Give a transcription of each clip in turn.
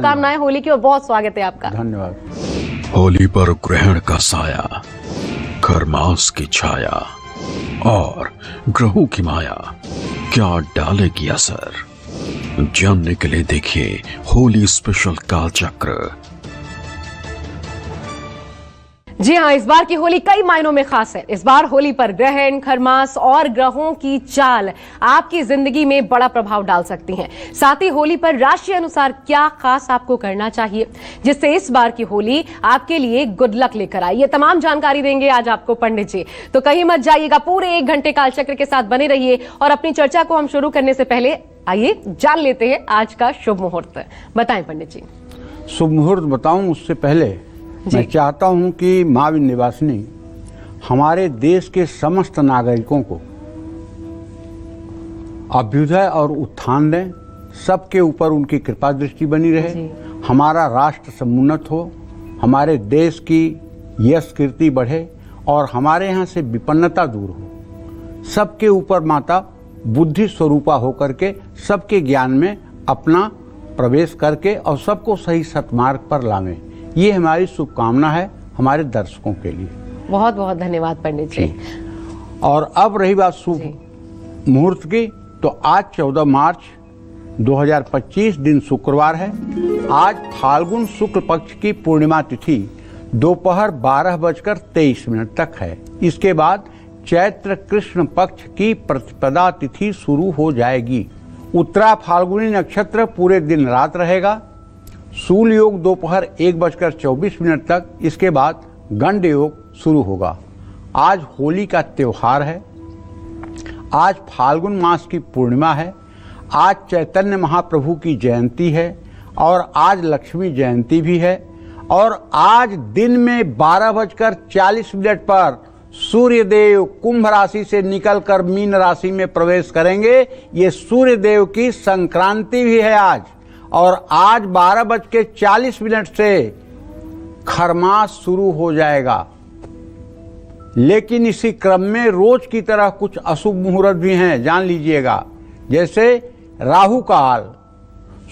शुभकामनाएं होली की और बहुत स्वागत है आपका। धन्यवाद। होली पर ग्रहण का साया, खरमास की छाया और ग्रहों की माया क्या डालेगी असर, जानने के लिए देखिए होली स्पेशल कालचक्र। जी हाँ, इस बार की होली कई मायनों में खास है। इस बार होली पर ग्रहण, खरमास और ग्रहों की चाल आपकी जिंदगी में बड़ा प्रभाव डाल सकती हैं। साथ ही होली पर राशि अनुसार क्या खास आपको करना चाहिए जिससे इस बार की होली आपके लिए गुड लक लेकर आए, ये तमाम जानकारी देंगे आज आपको पंडित जी। तो कहीं मत जाइएगा, पूरे 1 घंटे कालचक्र के साथ बने रहिए। और अपनी चर्चा को हम शुरू करने से पहले आइए जान लेते हैं आज का शुभ मुहूर्त। बताएं पंडित जी। शुभ मुहूर्त बताऊं उससे पहले मैं चाहता हूं कि मां विंध्यवासिनी हमारे देश के समस्त नागरिकों को अभ्युदय और उत्थान दें, सबके ऊपर उनकी कृपा दृष्टि बनी रहे, हमारा राष्ट्र समुन्नत हो, हमारे देश की यश कीर्ति बढ़े और हमारे यहाँ से विपन्नता दूर हो। सबके ऊपर माता बुद्धि स्वरूपा होकर के सबके ज्ञान में अपना प्रवेश करके और सबको सही सतमार्ग पर लावें, ये हमारी शुभकामना है हमारे दर्शकों के लिए। बहुत बहुत धन्यवाद पंडित जी। और अब रही बात शुभ मुहूर्त की, तो आज 14 मार्च 2025 दिन शुक्रवार है। आज फाल्गुन शुक्ल पक्ष की पूर्णिमा तिथि दोपहर 12:23 तक है। इसके बाद चैत्र कृष्ण पक्ष की प्रतिपदा तिथि शुरू हो जाएगी। उत्तरा फाल्गुनी नक्षत्र पूरे दिन रात रहेगा। सूल योग दोपहर 1:24 तक, इसके बाद गंड योग शुरू होगा। आज होली का त्योहार है। आज फाल्गुन मास की पूर्णिमा है। आज चैतन्य महाप्रभु की जयंती है और आज लक्ष्मी जयंती भी है। और आज दिन में 12:40 पर सूर्यदेव कुंभ राशि से निकलकर मीन राशि में प्रवेश करेंगे। ये सूर्यदेव की संक्रांति भी है आज। और आज 12:40 से खरमास शुरू हो जाएगा। लेकिन इसी क्रम में रोज की तरह कुछ अशुभ मुहूर्त भी हैं, जान लीजिएगा। जैसे राहु काल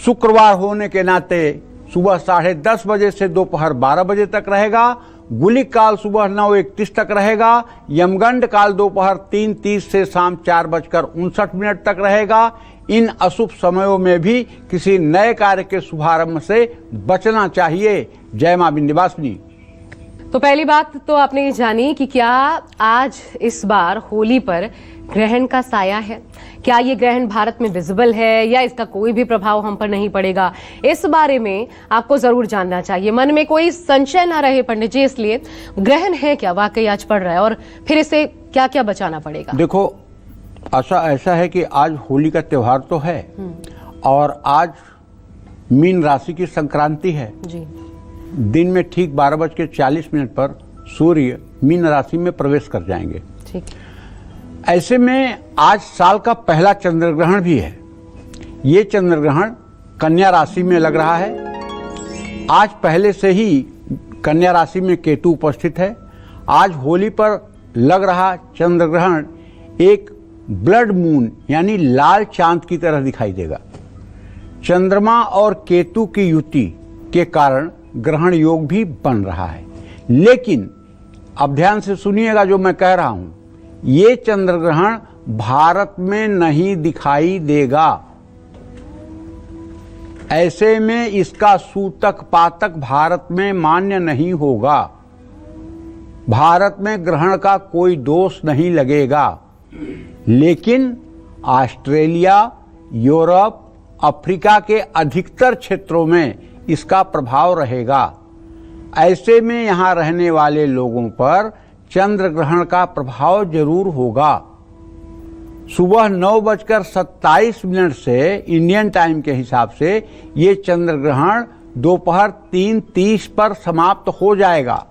शुक्रवार होने के नाते सुबह 10:30 बजे से दोपहर 12 बजे तक रहेगा। गुलिक काल सुबह 9:31 तक रहेगा। यमगंड काल दोपहर 3:30 से शाम 4:59 तक रहेगा। इन अशुभ समयों में भी किसी नए कार्य के शुभारंभ से बचना चाहिए। जय मां विंध्यवासिनी। तो पहली बात तो आपने ये जानी कि क्या आज इस बार होली पर ग्रहण का साया है, क्या ये ग्रहण भारत में विजिबल है या इसका कोई भी प्रभाव हम पर नहीं पड़ेगा, इस बारे में आपको जरूर जानना चाहिए। मन में कोई संशय ना रहे पंडित जी, इसलिए ग्रहण है क्या, वाकई आज पड़ रहा है और फिर इसे क्या क्या बचाना पड़ेगा। देखो, ऐसा है कि आज होली का त्योहार तो है और आज मीन राशि की संक्रांति है जी। दिन में ठीक 12:40 पर सूर्य मीन राशि में प्रवेश कर जाएंगे। ठीक। ऐसे में आज साल का पहला चंद्र ग्रहण भी है। ये चंद्र ग्रहण कन्या राशि में लग रहा है। आज पहले से ही कन्या राशि में केतु उपस्थित है। आज होली पर लग रहा चंद्र ग्रहण एक ब्लड मून यानी लाल चांद की तरह दिखाई देगा। चंद्रमा और केतु की युति के कारण ग्रहण योग भी बन रहा है। लेकिन अब ध्यान से सुनिएगा जो मैं कह रहा हूं, ये चंद्र ग्रहण भारत में नहीं दिखाई देगा। ऐसे में इसका सूतक पातक भारत में मान्य नहीं होगा। भारत में ग्रहण का कोई दोष नहीं लगेगा। लेकिन ऑस्ट्रेलिया, यूरोप, अफ्रीका के अधिकतर क्षेत्रों में इसका प्रभाव रहेगा। ऐसे में यहाँ रहने वाले लोगों पर चंद्र ग्रहण का प्रभाव जरूर होगा। सुबह 9:27 से इंडियन टाइम के हिसाब से ये चंद्र ग्रहण दोपहर 3:30 पर समाप्त हो जाएगा।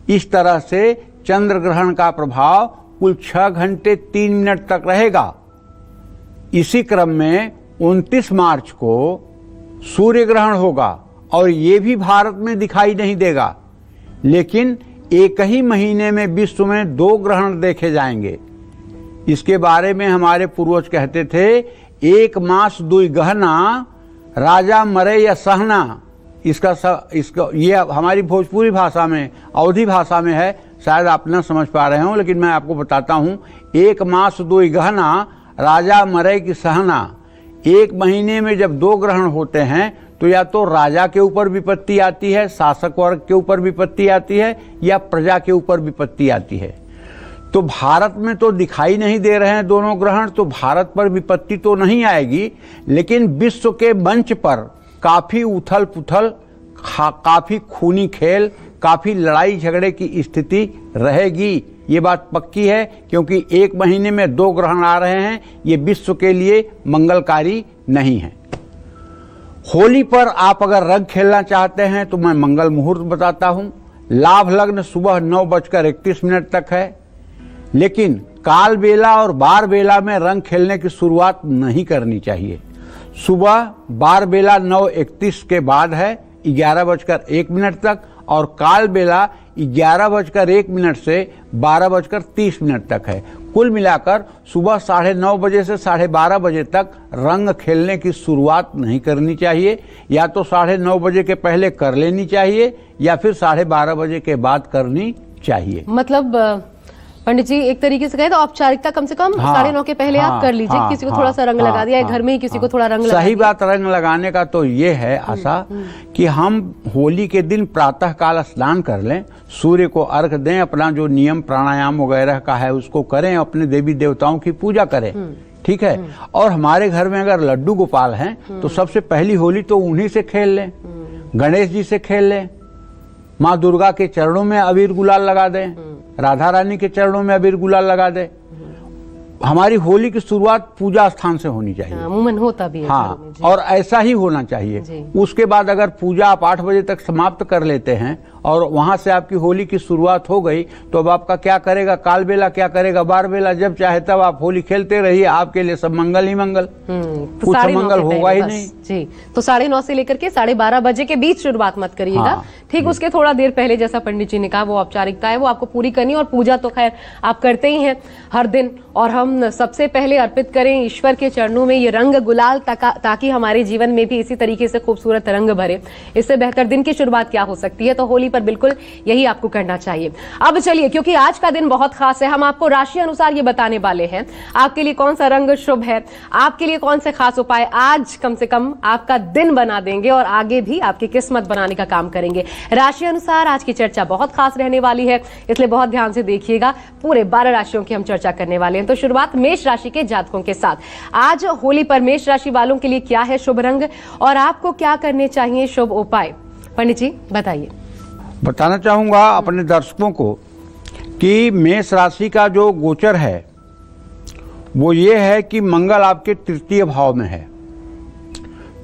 इस तरह से चंद्र ग्रहण का प्रभाव कुल 6 घंटे 3 मिनट तक रहेगा। इसी क्रम में 29 मार्च को सूर्य ग्रहण होगा और ये भी भारत में दिखाई नहीं देगा। लेकिन एक ही महीने में विश्व में 2 ग्रहण देखे जाएंगे। इसके बारे में हमारे पूर्वज कहते थे, 1 मास 2 गहना, राजा मरे या सहना। इसका ये हमारी भोजपुरी भाषा में, अवधी भाषा में है, शायद आप न समझ पा रहे हो, लेकिन मैं आपको बताता हूँ। 1 मास 2 गहना, राजा मरे की सहना। 1 महीने में जब 2 ग्रहण होते हैं तो या तो राजा के ऊपर विपत्ति आती है, शासक वर्ग के ऊपर विपत्ति आती है, या प्रजा के ऊपर विपत्ति आती है। तो भारत में तो दिखाई नहीं दे रहे हैं दोनों ग्रहण, तो भारत पर विपत्ति तो नहीं आएगी, लेकिन विश्व के मंच पर काफी उथल पुथल, काफी खूनी खेल, काफी लड़ाई झगड़े की स्थिति रहेगी। ये बात पक्की है, क्योंकि 1 महीने में 2 ग्रहण आ रहे हैं। ये विश्व के लिए मंगलकारी नहीं है। होली पर आप अगर रंग खेलना चाहते हैं तो मैं मंगल मुहूर्त बताता हूं। लाभ लग्न सुबह 9:31 तक है, लेकिन काल बेला और बार बेला में रंग खेलने की शुरुआत नहीं करनी चाहिए। सुबह बार बेला 9:31 के बाद है 11:01 तक, और काल बेला 11:01 से 12:30 तक है। कुल मिलाकर सुबह 9:30 बजे से 12:30 बजे तक रंग खेलने की शुरुआत नहीं करनी चाहिए। या तो 9:30 बजे के पहले कर लेनी चाहिए, या फिर 12:30 बजे के बाद करनी चाहिए। मतलब पंडित जी एक तरीके से कहे तो औपचारिकता कम से कम 9:30 के पहले आप कर लीजिए। किसी को थोड़ा सा रंग लगा दिया, घर में ही किसी को थोड़ा रंग लगा सही बात। रंग लगाने का तो ये है आशा कि हम होली के दिन प्रातः काल स्नान कर लें, सूर्य को अर्घ दें, अपना जो नियम प्राणायाम वगैरह का है उसको करें, अपने देवी देवताओं की पूजा करें, ठीक है। और हमारे घर में अगर लड्डू गोपाल हैं तो सबसे पहली होली तो उन्हीं से खेल लें, गणेश जी से खेल लें, माँ दुर्गा के चरणों में अबीर गुलाल लगा दें, राधा रानी के चरणों में अबीर गुलाल लगा दें। हमारी होली की शुरुआत पूजा स्थान से होनी चाहिए। अमूमन होता भी है। हाँ, और ऐसा ही होना चाहिए। उसके बाद अगर पूजा आप 8 बजे तक समाप्त कर लेते हैं और वहां से आपकी होली की शुरुआत हो गई, तो अब आपका क्या करेगा, काल बेला क्या करेगा, बार बेला, जब चाहे तब आप होली खेलते रहिए। आपके लिए सब मंगल ही मंगल, कुछ मंगल होगा ही नहीं जी। तो 9:30 से लेकर के 12:30 बजे के बीच शुरुआत मत करिएगा। हाँ, ठीक उसके थोड़ा देर पहले, जैसा पंडित जी ने कहा, वो औपचारिकता है, वो आपको पूरी करनी। और पूजा तो खैर आप करते ही हैं हर दिन, और हम सबसे पहले अर्पित करें ईश्वर के चरणों में ये रंग गुलाल, ताकि हमारे जीवन में भी इसी तरीके से खूबसूरत रंग भरे। इससे बेहतर दिन की शुरुआत क्या हो सकती है। तो होली पर बिल्कुल यही आपको करना चाहिए। अब चलिए, क्योंकि आज का दिन बहुत खास है, हम आपको राशि अनुसार ये बताने वाले हैं आपके लिए कौन सा रंग शुभ है, आपके लिए कौन से खास उपाय आज कम से कम आपका दिन बना देंगे और आगे भी आपकी किस्मत बनाने का काम करेंगे। राशि अनुसार आज की चर्चा बहुत खास रहने वाली है, इसलिए बहुत ध्यान से देखिएगा। पूरे 12 राशियों की हम चर्चा करने वाले हैं। तो शुरुआत मेष राशि के जातकों के साथ। आज होली पर मेष राशि वालों के लिए क्या है शुभ रंग और आपको क्या करने चाहिए शुभ उपाय, पंडित जी बताइए। बताना चाहूंगा अपने दर्शकों को कि मेष राशि का जो गोचर है वो ये है कि मंगल आपके 3य भाव में है।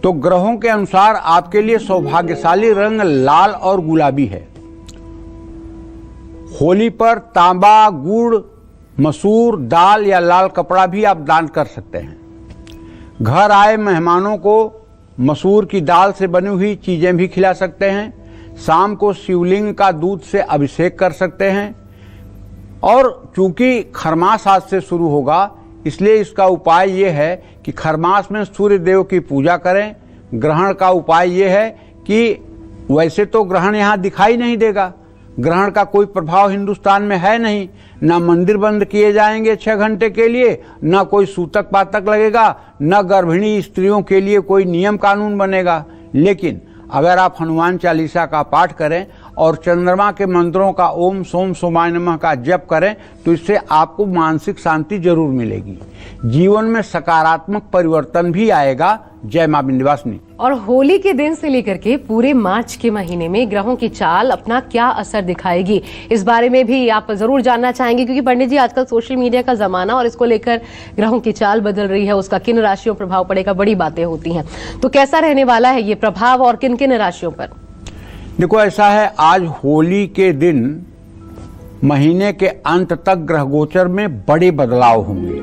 तो ग्रहों के अनुसार आपके लिए सौभाग्यशाली रंग लाल और गुलाबी है। होली पर तांबा, गुड़, मसूर, दाल या लाल कपड़ा भी आप दान कर सकते हैं। घर आए मेहमानों को मसूर की दाल से बनी हुई चीजें भी खिला सकते हैं। शाम को शिवलिंग का दूध से अभिषेक कर सकते हैं। और चूंकि खरमास आज से शुरू होगा, इसलिए इसका उपाय ये है कि खरमास में सूर्य देव की पूजा करें। ग्रहण का उपाय ये है कि वैसे तो ग्रहण यहाँ दिखाई नहीं देगा, ग्रहण का कोई प्रभाव हिंदुस्तान में है नहीं, ना मंदिर बंद किए जाएंगे 6 घंटे के लिए, ना कोई सूतक पातक लगेगा, न गर्भिणी स्त्रियों के लिए कोई नियम कानून बनेगा। लेकिन अगर आप हनुमान चालीसा का पाठ करें और चंद्रमा के मंत्रों का ओम सोम सोमाय नमः का जप करें तो इससे आपको मानसिक शांति जरूर मिलेगी। जीवन में सकारात्मक परिवर्तन भी आएगा। जय मां विंध्यवासिनी। और होली के दिन से लेकर के पूरे मार्च के महीने में ग्रहों की चाल अपना क्या असर दिखाएगी, इस बारे में भी आप जरूर जानना चाहेंगे, क्योंकि पंडित जी आजकल सोशल मीडिया का जमाना और इसको लेकर ग्रहों की चाल बदल रही है, उसका किन राशियों पर प्रभाव पड़ेगा, बड़ी बातें होती हैं। तो कैसा रहने वाला है ये प्रभाव और किन किन राशियों पर? देखो ऐसा है, आज होली के दिन महीने के अंत तक ग्रह गोचर में बड़े बदलाव होंगे।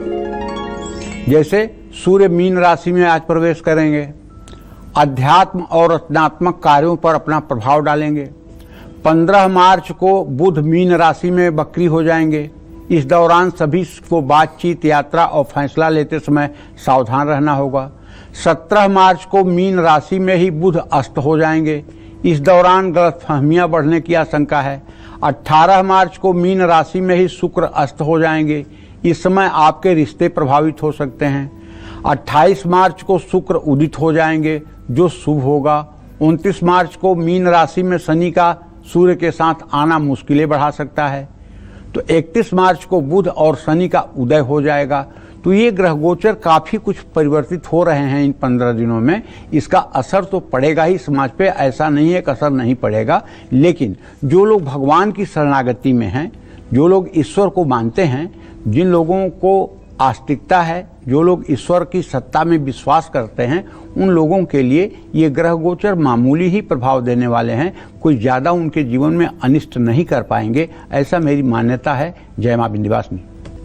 जैसे सूर्य मीन राशि में आज प्रवेश करेंगे, अध्यात्म और रचनात्मक कार्यों पर अपना प्रभाव डालेंगे। 15 मार्च को बुध मीन राशि में वक्री हो जाएंगे। इस दौरान सभी को बातचीत, यात्रा और फैसला लेते समय सावधान रहना होगा। 17 मार्च को मीन राशि में ही बुध अस्त हो जाएंगे। इस दौरान गलतफहमियां बढ़ने की आशंका है। 18 मार्च को मीन राशि में ही शुक्र अस्त हो जाएंगे। इस समय आपके रिश्ते प्रभावित हो सकते हैं। 28 मार्च को शुक्र उदित हो जाएंगे जो शुभ होगा। 29 मार्च को मीन राशि में शनि का सूर्य के साथ आना मुश्किलें बढ़ा सकता है। तो 31 मार्च को बुध और शनि का उदय हो जाएगा। तो ये ग्रह गोचर काफी कुछ परिवर्तित हो रहे हैं इन 15 दिनों में। इसका असर तो पड़ेगा ही समाज पे, ऐसा नहीं है कि असर नहीं पड़ेगा। लेकिन जो लोग भगवान की शरणागति में हैं, जो लोग ईश्वर को मानते हैं, जिन लोगों को आस्तिकता है, जो लोग ईश्वर की सत्ता में विश्वास करते हैं, उन लोगों के लिए ये ग्रह गोचर मामूली ही प्रभाव देने वाले हैं। कोई ज़्यादा उनके जीवन में अनिष्ट नहीं कर पाएंगे, ऐसा मेरी मान्यता है। जय मां विंध्यवासिनी।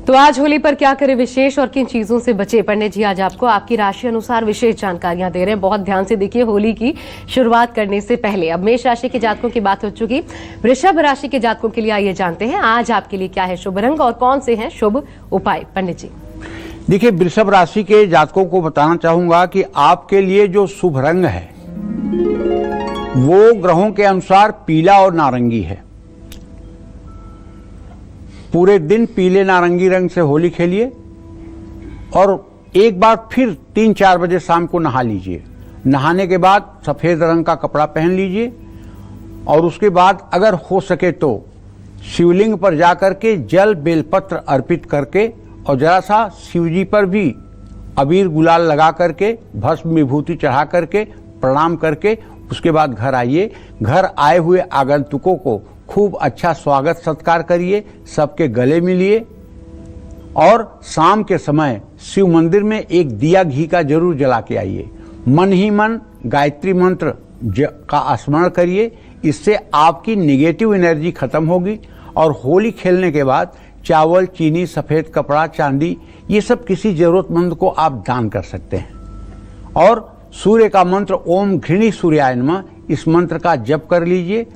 तो आज होली पर क्या करें विशेष और किन चीजों से बचे? पंडित जी आज आपको आपकी राशि अनुसार विशेष जानकारियां दे रहे हैं। बहुत ध्यान से देखिए होली की शुरुआत करने से पहले। अब मेष राशि के जातकों की बात हो चुकी, वृषभ राशि के जातकों के लिए आइए जानते हैं आज आपके लिए क्या है शुभ रंग और कौन से हैं शुभ उपाय। पंडित जी देखिए, वृषभ राशि के जातकों को बताना चाहूंगा कि आपके लिए जो शुभ रंग है वो ग्रहों के अनुसार पीला और नारंगी है। पूरे दिन पीले नारंगी रंग से होली खेलिए और एक बार फिर 3-4 बजे शाम को नहा लीजिए। नहाने के बाद सफेद रंग का कपड़ा पहन लीजिए और उसके बाद अगर हो सके तो शिवलिंग पर जाकर के जल बेलपत्र अर्पित करके और जरा सा शिवजी पर भी अबीर गुलाल लगा करके भस्म विभूति चढ़ा करके प्रणाम करके उसके बाद घर आइए। घर आए हुए आगंतुकों को खूब अच्छा स्वागत सत्कार करिए, सबके गले मिलिए और शाम के समय शिव मंदिर में एक दिया घी का जरूर जला के आइए। मन ही मन गायत्री मंत्र का स्मरण करिए। इससे आपकी निगेटिव एनर्जी खत्म होगी और होली खेलने के बाद चावल, चीनी, सफेद कपड़ा, चांदी, ये सब किसी जरूरतमंद को आप दान कर सकते हैं। और सूर्य का मंत्र ओम घृणी सूर्याय नमः, इस मंत्र का जप कर लीजिए।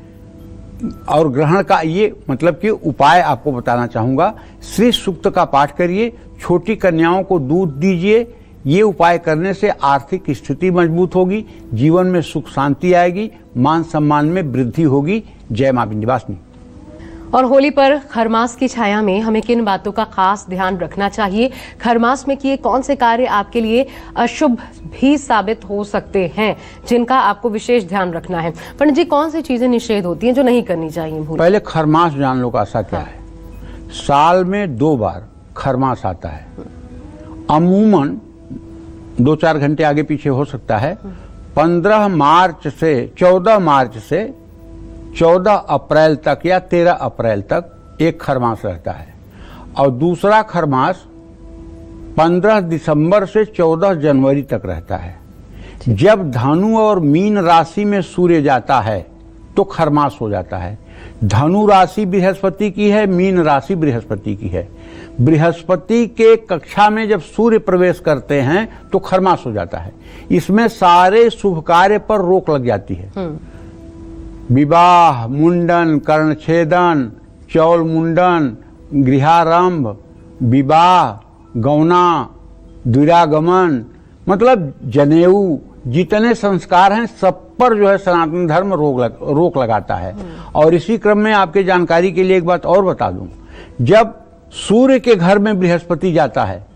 और ग्रहण का ये मतलब कि उपाय आपको बताना चाहूंगा, श्री सूक्त का पाठ करिए, छोटी कन्याओं को दूध दीजिए। ये उपाय करने से आर्थिक स्थिति मजबूत होगी, जीवन में सुख शांति आएगी, मान सम्मान में वृद्धि होगी। जय मां विंध्यवासिनी। और होली पर खरमास की छाया में हमें किन बातों का खास ध्यान रखना चाहिए? खरमास में किए कौन से कार्य आपके लिए अशुभ भी साबित हो सकते हैं जिनका आपको विशेष ध्यान रखना है? पंडित जी कौन सी चीजें निषेध होती हैं जो नहीं करनी चाहिए? पहले खरमास जान लो कैसा क्या है। साल में 2 बार खरमास आता है। अमूमन 2-4 घंटे आगे पीछे हो सकता है। 14 मार्च से 14 अप्रैल तक या 13 अप्रैल तक एक खरमास रहता है और दूसरा खरमास 15 दिसंबर से 14 जनवरी तक रहता है। जब धनु और मीन राशि में सूर्य जाता है तो खरमास हो जाता है। धनु राशि बृहस्पति की है, मीन राशि बृहस्पति की है। बृहस्पति के कक्षा में जब सूर्य प्रवेश करते हैं तो खरमास हो जाता है। इसमें सारे शुभ कार्य पर रोक लग जाती है। विवाह, मुंडन, कर्णछेदन, चौल मुंडन, गृहारंभ, विवाह, गौना, दुरागमन, मतलब जनेऊ, जितने संस्कार हैं सब पर जो है सनातन धर्म रोक लगाता है। और इसी क्रम में आपके जानकारी के लिए एक बात और बता दूं, जब सूर्य के घर में बृहस्पति जाता है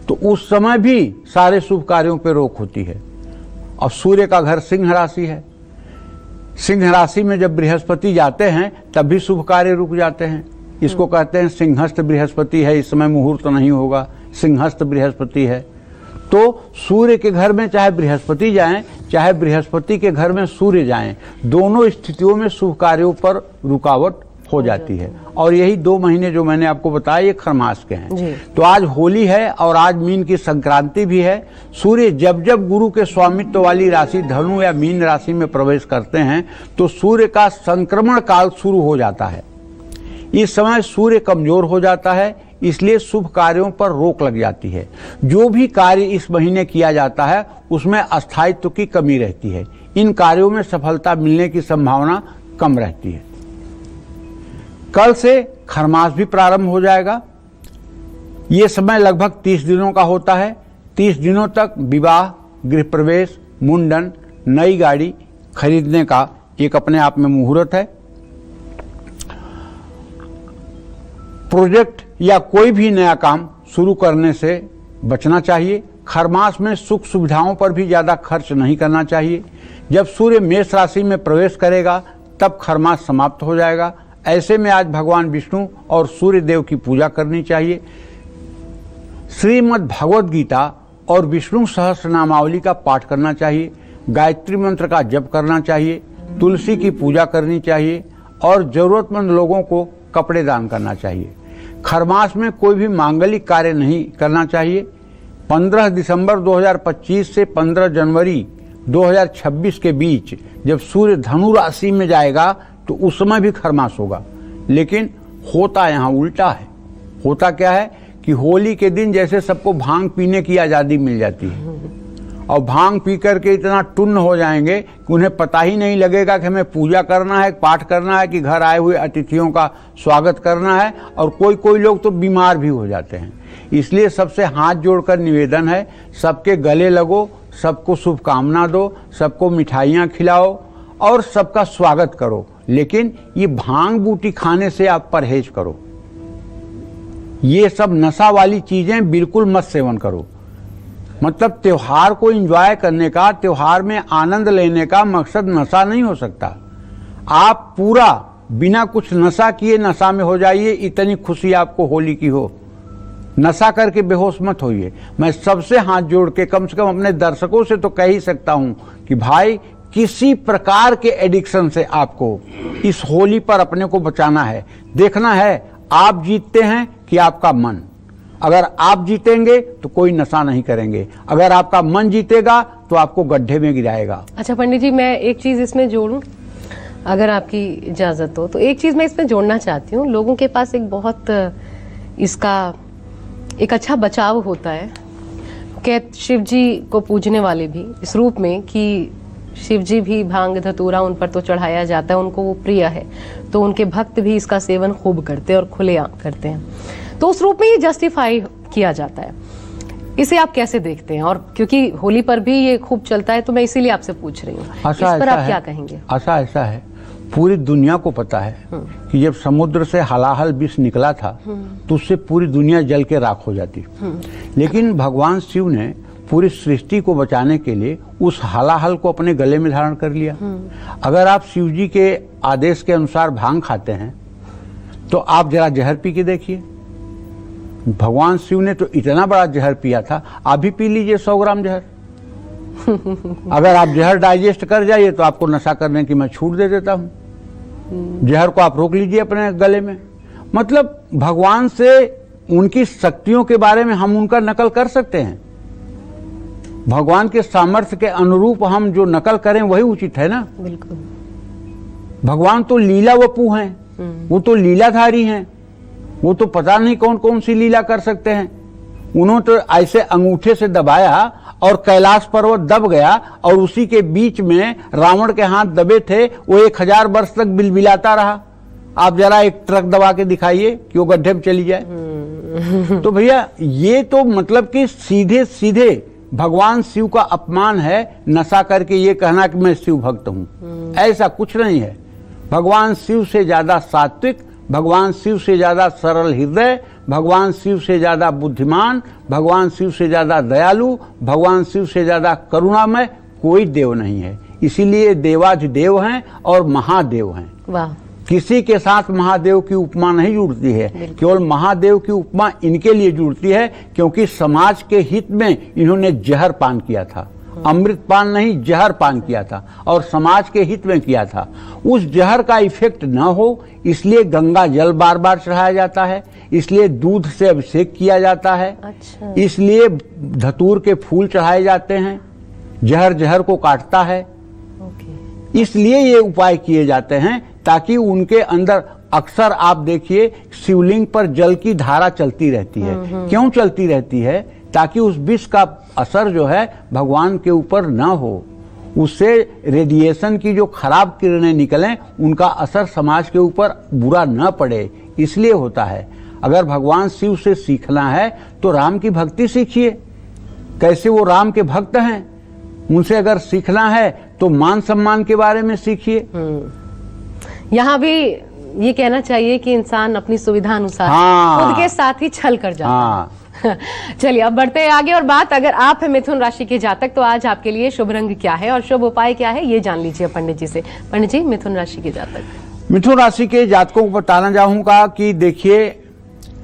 तो उस समय भी सारे शुभ कार्यों पर रोक होती है। और सूर्य का घर सिंह राशि है। सिंह राशि में जब बृहस्पति जाते हैं तब भी शुभ कार्य रुक जाते हैं। इसको कहते हैं सिंहस्थ बृहस्पति है, इस समय मुहूर्त नहीं होगा, सिंहस्थ बृहस्पति है। तो सूर्य के घर में चाहे बृहस्पति जाएं, चाहे बृहस्पति के घर में सूर्य जाएं, दोनों स्थितियों में शुभ कार्यों पर रुकावट हो जाती है। और यही 2 महीने जो मैंने आपको बताया ये खरमास के हैं। तो आज होली है और आज मीन की संक्रांति भी है। सूर्य जब जब गुरु के स्वामित्व वाली राशि धनु या मीन राशि में प्रवेश करते हैं तो सूर्य का संक्रमण काल शुरू हो जाता है। इस समय सूर्य कमजोर हो जाता है, इसलिए शुभ कार्यों पर रोक लग जाती है। जो भी कार्य इस महीने किया जाता है उसमें अस्थायित्व की कमी रहती है। इन कार्यों में सफलता मिलने की संभावना कम रहती है। कल से खरमास भी प्रारंभ हो जाएगा। ये समय लगभग 30 दिनों का होता है। 30 दिनों तक विवाह, गृह प्रवेश, मुंडन, नई गाड़ी खरीदने का एक अपने आप में मुहूर्त है। प्रोजेक्ट या कोई भी नया काम शुरू करने से बचना चाहिए। खरमास में सुख सुविधाओं पर भी ज़्यादा खर्च नहीं करना चाहिए। जब सूर्य मेष राशि में प्रवेश करेगा तब खरमास समाप्त हो जाएगा। ऐसे में आज भगवान विष्णु और सूर्य देव की पूजा करनी चाहिए। श्रीमद् भगवद गीता और विष्णु सहस्रनामावली का पाठ करना चाहिए। गायत्री मंत्र का जप करना चाहिए। तुलसी की पूजा करनी चाहिए और जरूरतमंद लोगों को कपड़े दान करना चाहिए। खरमास में कोई भी मांगलिक कार्य नहीं करना चाहिए। 15 दिसंबर 2025 से 15 जनवरी 2026 के बीच जब सूर्य धनु राशि में जाएगा तो उस समय भी खरमास होगा। लेकिन होता यहाँ उल्टा है। होता क्या है कि होली के दिन जैसे सबको भांग पीने की आज़ादी मिल जाती है और भांग पी करके इतना टुन्न हो जाएंगे कि उन्हें पता ही नहीं लगेगा कि हमें पूजा करना है, पाठ करना है, कि घर आए हुए अतिथियों का स्वागत करना है। और कोई कोई लोग तो बीमार भी हो जाते हैं। इसलिए सबसे हाथ जोड़कर निवेदन है, सबके गले लगो, सबको शुभकामना दो, सबको मिठाइयाँ खिलाओ और सबका स्वागत करो। लेकिन ये भांग बूटी खाने से आप परहेज करो। ये सब नशा वाली चीजें बिल्कुल मत सेवन करो। मतलब त्योहार को एंजॉय करने का, त्योहार में आनंद लेने का मकसद नशा नहीं हो सकता। आप पूरा बिना कुछ नशा किए नशा में हो जाइए, इतनी खुशी आपको होली की हो। नशा करके बेहोश मत होइए। मैं सबसे हाथ जोड़ के कम से कम अपने दर्शकों से तो कह ही सकता हूं कि भाई किसी प्रकार के एडिक्शन से आपको इस होली पर अपने को बचाना है। देखना है आप जीतते हैं कि आपका मन। अगर आप जीतेंगे तो कोई नशा नहीं करेंगे, अगर आपका मन जीतेगा तो आपको गड्ढे में गिराएगा। अच्छा पंडित जी, मैं एक चीज इसमें जोड़ूं अगर आपकी इजाजत हो तो। एक चीज मैं इसमें जोड़ना चाहती हूँ। लोगों के पास एक बहुत इसका एक अच्छा बचाव होता है। कहते शिव जी को पूजने वाले भी इस रूप में कि शिव जी भी भांग धतूरा उन पर तो चढ़ाया जाता है, उनको वो प्रिय है, तो उनके भक्त भी इसका सेवन खूब करते हैं और खुलेआम करते हैं। तो उस रूप में ये जस्टिफाई किया जाता है। इसे आप कैसे देखते हैं? और क्योंकि होली पर भी ये खूब चलता है तो मैं इसीलिए आपसे पूछ रही हूँ, इस पर आप क्या कहेंगे? ऐसा है, पूरी दुनिया को पता है कि जब समुद्र से हलाहल विष निकला था तो उससे पूरी दुनिया जल के राख हो जाती। लेकिन भगवान शिव ने पूरी सृष्टि को बचाने के लिए उस हलाहल को अपने गले में धारण कर लिया। अगर आप शिव जी के आदेश के अनुसार भांग खाते हैं तो आप जरा जहर पी के देखिए। भगवान शिव ने तो इतना बड़ा जहर पिया था, आप भी पी लीजिए 100 ग्राम जहर। अगर आप जहर डाइजेस्ट कर जाइए तो आपको नशा करने की मैं छूट दे देता हूं। जहर को आप रोक लीजिए अपने गले में। मतलब भगवान से उनकी शक्तियों के बारे में हम उनका नकल कर सकते हैं। भगवान के सामर्थ्य के अनुरूप हम जो नकल करें वही उचित है ना। बिल्कुल। भगवान तो लीला वपू हैं, वो तो लीलाधारी हैं। वो तो पता नहीं कौन कौन सी लीला कर सकते हैं। उन्होंने तो ऐसे अंगूठे से दबाया और कैलाश पर्वत दब गया और उसी के बीच में रावण के हाथ दबे थे, वो 1000 वर्ष तक बिलबिलाता रहा। आप जरा एक ट्रक दबा के दिखाइए कि वो गड्ढे में चली जाए। तो भैया ये तो मतलब कि सीधे सीधे भगवान शिव का अपमान है नशा करके ये कहना कि मैं शिव भक्त हूं। ऐसा कुछ नहीं है। भगवान शिव से ज्यादा सात्विक, भगवान शिव से ज्यादा सरल हृदय, भगवान शिव से ज्यादा बुद्धिमान, भगवान शिव से ज्यादा दयालु, भगवान शिव से ज्यादा करुणामय कोई देव नहीं है। इसीलिए देवाधिदेव हैं और महादेव हैं। वाह। किसी के साथ महादेव की उपमा नहीं जुड़ती है। केवल महादेव की उपमा इनके लिए जुड़ती है क्योंकि समाज के हित में इन्होंने जहर पान किया था। अमृत पान नहीं, जहर पान किया था और समाज के हित में किया था। उस जहर का इफेक्ट न हो इसलिए गंगा जल बार बार चढ़ाया जाता है, इसलिए दूध से अभिषेक किया जाता है। अच्छा। इसलिए धतूर के फूल चढ़ाए जाते हैं। जहर जहर को काटता है। इसलिए ये उपाय किए जाते हैं ताकि उनके अंदर अक्सर आप देखिए शिवलिंग पर जल की धारा चलती रहती है। क्यों चलती रहती है? ताकि उस विष का असर जो है भगवान के ऊपर न हो, उससे रेडिएशन की जो खराब किरणें निकलें उनका असर समाज के ऊपर बुरा न पड़े, इसलिए होता है। अगर भगवान शिव से सीखना है तो राम की भक्ति सीखिए। कैसे वो राम के भक्त हैं, उनसे अगर सीखना है तो मान सम्मान के बारे में सीखिए। यहाँ भी ये कहना चाहिए कि इंसान अपनी सुविधा अनुसार हाँ। खुद के साथ ही छल कर जाता हाँ। है। चलिए अब बढ़ते हैं आगे और बात, अगर आप हैं मिथुन राशि के जातक तो आज आपके लिए शुभ रंग क्या है और शुभ उपाय क्या है ये जान लीजिए पंडित जी से। पंडित जी, मिथुन राशि के जातक। मिथुन राशि के जातकों को बताना चाहूंगा कि देखिए,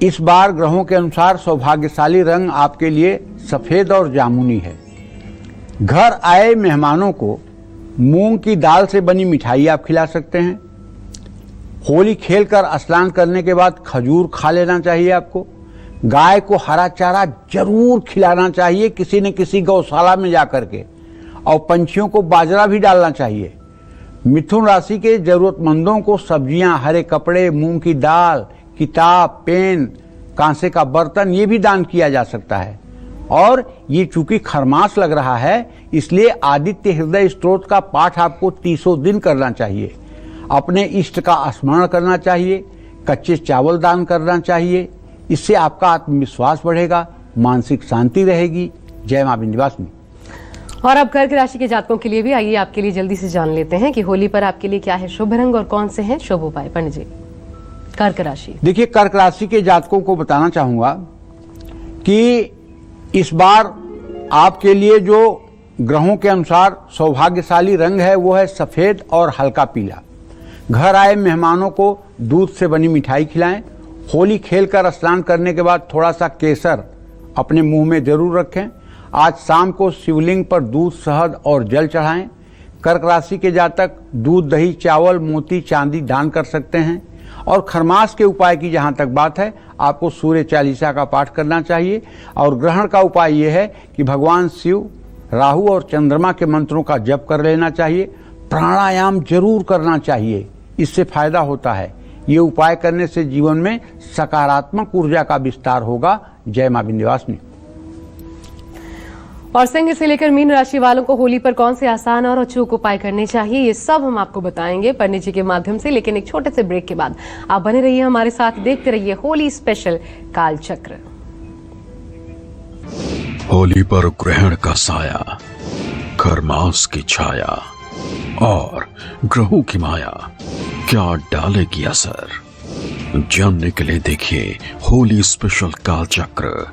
इस बार ग्रहों के अनुसार सौभाग्यशाली रंग आपके लिए सफेद और जामुनी है। घर आए मेहमानों को मूंग की दाल से बनी मिठाई आप खिला सकते हैं। होली खेलकर स्नान करने के बाद खजूर खा लेना चाहिए आपको। गाय को हरा चारा जरूर खिलाना चाहिए किसी न किसी गौशाला में जाकर के, और पंछियों को बाजरा भी डालना चाहिए। मिथुन राशि के जरूरतमंदों को सब्जियां, हरे कपड़े, मूंग की दाल, किताब, पेन, कांसे का बर्तन ये भी दान किया जा सकता है। और ये चूंकि खरमास लग रहा है इसलिए आदित्य हृदय स्तोत्र का पाठ आपको 300 दिन करना चाहिए। अपने इष्ट का स्मरण करना चाहिए। कच्चे चावल दान करना चाहिए। इससे आपका आत्मविश्वास बढ़ेगा, मानसिक शांति रहेगी। जय मां विंध्यवासिनी। और अब कर्क राशि के जातकों के लिए भी आइए आपके लिए जल्दी से जान लेते हैं कि होली पर आपके लिए क्या है शुभ रंग और कौन से हैं शुभ उपाय। पंडित जी, कर्क राशि। देखिए, कर्क राशि के जातकों को बताना चाहूंगा कि इस बार आपके लिए जो ग्रहों के अनुसार सौभाग्यशाली रंग है वो है सफेद और हल्का पीला। घर आए मेहमानों को दूध से बनी मिठाई खिलाएं। होली खेलकर स्नान करने के बाद थोड़ा सा केसर अपने मुंह में जरूर रखें। आज शाम को शिवलिंग पर दूध, शहद और जल चढ़ाएं। कर्क राशि के जातक दूध, दही, चावल, मोती, चांदी दान कर सकते हैं। और खरमास के उपाय की जहां तक बात है, आपको सूर्य चालीसा का पाठ करना चाहिए। और ग्रहण का उपाय यह है कि भगवान शिव, राहु और चंद्रमा के मंत्रों का जप कर लेना चाहिए। प्राणायाम जरूर करना चाहिए, इससे फायदा होता है। ये उपाय करने से जीवन में सकारात्मक ऊर्जा का विस्तार होगा। जय मां विंध्यवासिनी। और सिंह से लेकर मीन राशि वालों को होली पर कौन से आसान और अचूक उपाय करने चाहिए ये सब हम आपको बताएंगे पंडित जी के माध्यम से, लेकिन एक छोटे से ब्रेक के बाद आप बने रहिए हमारे साथ, देखते रहिए होली स्पेशल कालचक्र। होली पर ग्रहण का साया, खरमास की छाया और ग्रहों की माया क्या डालेगी असर, जानने के लिए देखिए होली स्पेशल कालचक्र।